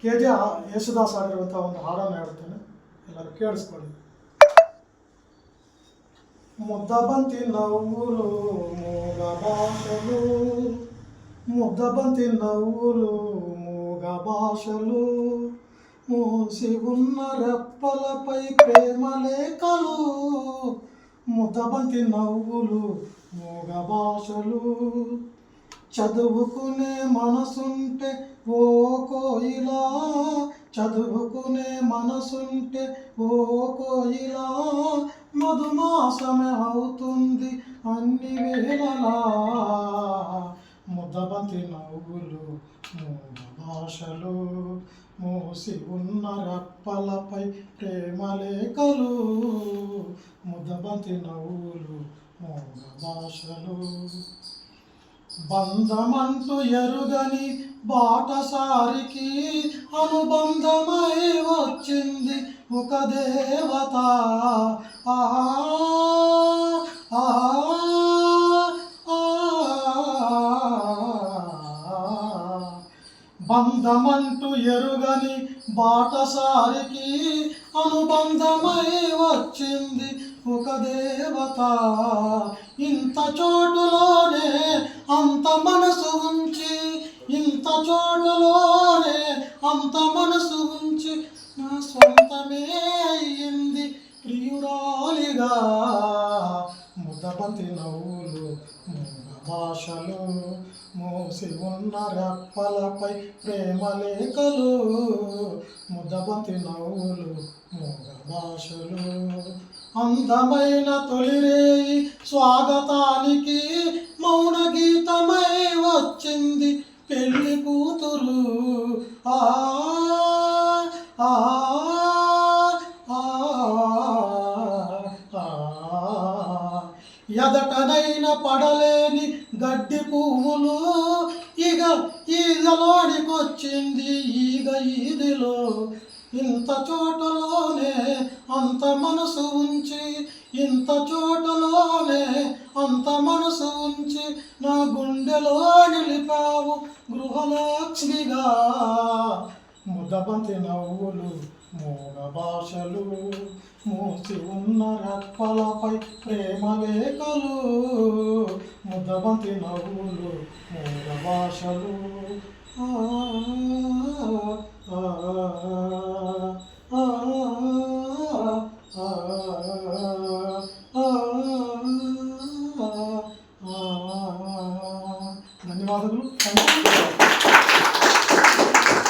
K J Yesudas ಹಾಡಿರುವಂಥ ಒಂದು ಹಾಡನ್ನು ಹೇಳ್ತೇನೆ, ಎಲ್ಲರೂ ಕೇಳಿಸ್ಕೊಳ್ಳಿ. ముద్దబంతి నవ్వులు మూగ భాషలు, ముద్దబంతి నవ్వులు మూగ భాషలు, మూసి ఉన్న రెప్పలపై ప్రేమ లేఖలు. ముద్దబంతి నవ్వులు మూగ భాషలు, చదువుకునే మనసుంటే ఓ కోయిలా, చదువుకునే మనసుంటే ఓ కోయిలా, మధుమాసమే అవుతుంది అన్ని వేళలా. ముద్దబంతి నవ్వులు మూగ భాషలు, మూసి ఉన్న రెప్పలపై ప్రేమ లేఖలు. ముద్దబంతి నవ్వులు మూగ భాషలు. బంధమంటూ ఎరుగని బాటసారికి అనుబంధమై వచ్చింది ఒక దేవత. బంధమంటూ ఎరుగని బాటసారికి అనుబంధమై వచ్చింది ఒక దేవత. ఇంత చోటులోనే అంత మనసు ఉంచి, ఇంత చోటులోనే అంత మనసు ఉంచి నా సొంతమే అయ్యింది ప్రియురాలిగా. ముద్దబంతి నవ్వులు మూగ భాషలు, మూసి ఉన్న రెప్పలపై ప్రేమ లేఖలు. ముద్దబంతి నవ్వులు మూగ భాషలు. అందమైన తొలిరేయి స్వాగతానికి మౌన గీతమై వచ్చింది పెళ్లి కూతురు. ఆ ఆ ఎదటనైన పడలేని గడ్డి పువ్వులు ఇక ఈగలోనికొచ్చింది ఈగ ఈదిలో. ఇంత చోటలోనే అంత మనసు ఉంచి, ఇంత చోటలోనే అంత మనసు ఉంచి నా గుండెలో నిలిపావు గృహలక్ష్మిగా. ముద్దబంతి నవ్వులు మూగ భాషలు, మూసి ఉన్న రెప్పలపై ప్రేమ లేఖలు. ముద్దబంతి నవ్వులు మూగ భాషలు.